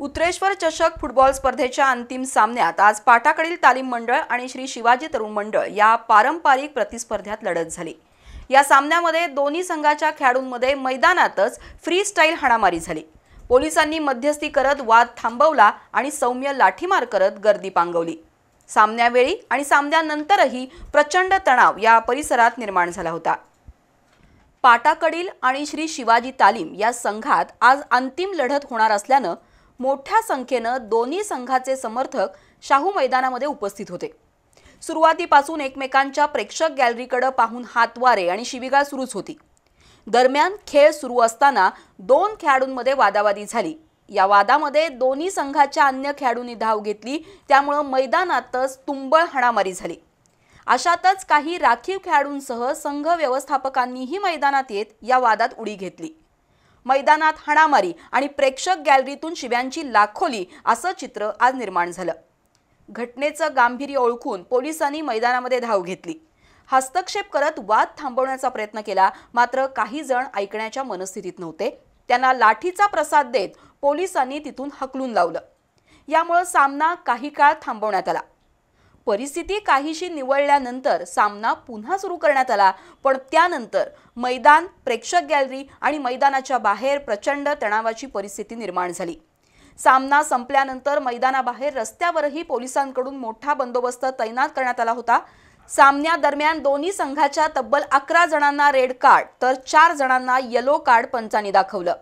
उत्रेश्वर चषक फुटबॉल स्पर्धेच्या अंतिम सामन्यात आज पाटाकडील तालीम मंडळ आणि श्री शिवाजी तरुण मंडळ या पारंपरिक प्रतिस्पर्ध्यात लढत झाली। या सामन्यामध्ये दोन्ही संघाच्या खेळाडूंमध्ये मैदानातच फ्री स्टाईल हाणामारी झाली। पोलिसांनी मध्यस्थी करत वाद थांबवला आणि सौम्य लाठीमार करत गर्दी पांगवली। सामन्यावेळी आणि सामन्यानंतरही प्रचंड तणाव या परिसरात निर्माण झाला होता। पाटाकडील आणि श्री शिवाजी तालीम या संघात आज अंतिम लढत होणार असल्याने मोठ्या संख्येने दोन्ही संघाचे समर्थक शाहू मैदानामध्ये उपस्थित होते। सुरुवातीपासून एकमेकांच्या प्रेक्षक गॅलरीकडे पाहून हातवारे आणि शिवीगाळ सुरूच होती। दरम्यान खेळ सुरू असताना दोन खेळाडूंमध्ये वादावादी झाली। या वादामध्ये दोन्ही संघाच्या अन्य खेळाडूंनी धाव घेतली, त्यामुळे मैदानातच तुंबळ हाणामारी झाली। अशातच काही राखीव खेळाडूंसह संघ व्यवस्थापकांनीही मैदानात येत या वादात उडी घेतली। मैदानात हाणामारी आणि प्रेक्षक गॅलरीतून शिव्यांची लाखोली असं चित्र आज निर्माण झालं। घटनेचं गांभीर्य ओळखून पोलिसांनी मैदानामध्ये धाव घेतली। हस्तक्षेप करत वाद थांबवण्याचा प्रयत्न केला, मात्र काही जण ऐकण्याच्या मनस्थितीत नव्हते। त्यांना लाठीचा प्रसाद देत पोलिसांनी तिथून हकलून लावलं। यामुळे सामना काही काळ थांबवण्यात आला। परिस्थिती काहीशी निवळल्यानंतर सामना पुन्हा सुरू करण्यात आला, पण त्यानंतर मैदान, प्रेक्षक गॅलरी आणि मैदानाच्या बाहेर प्रचंड तणावाची परिस्थिती निर्माण झाली। सामना संपल्यानंतर मैदानाबाहेर रस्त्यावरही पोलिसांकडून मोठा बंदोबस्त तैनात करण्यात आला होता। सामन्यादरम्यान दोन्ही संघाच्या तब्बल 11 जणांना रेड कार्ड तर 4 जणांना येलो कार्ड पंचांनी दाखवलं।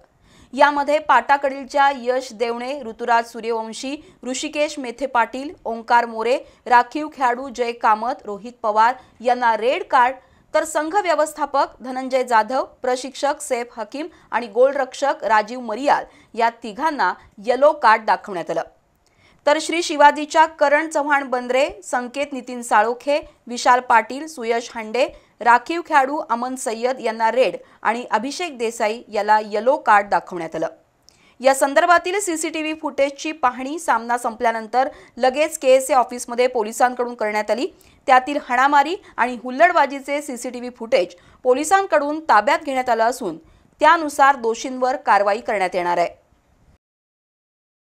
यामध्ये पाटाकडीलच्या यश देवणे, ऋतुराज सूर्यवंशी, ऋषिकेश मेथे पाटील, ओंकार मोरे, राखीव खेळाडू जय कामत, रोहित पवार यांना रेड कार्ड तर संघ व्यवस्थापक धनंजय जाधव, प्रशिक्षक सैफ हकीम आणि गोलरक्षक राजीव मरियाल या तिघांना येलो कार्ड दाखवण्यात आलं। तर श्री शिवाजीच्या करण चव्हाण बंद्रे, संकेत नितीन साळोखे, विशाल पाटील, सुयश हांडे, राखीव खेळाडू अमन सय्यद यांना रेड आणि अभिषेक देसाई याला येलो कार्ड दाखवण्यात आलं। या संदर्भातील सीसीटीव्ही फुटेजची पाहणी सामना संपल्यानंतर लगेच केएसए ऑफिसमध्ये पोलिसांकडून करण्यात आली। त्यातील हाणामारी आणि हुल्लडबाजीचे सीसीटीव्ही फुटेज पोलिसांकडून ताब्यात घेण्यात आलं असून त्यानुसार दोषींवर कारवाई करण्यात येणार आहे।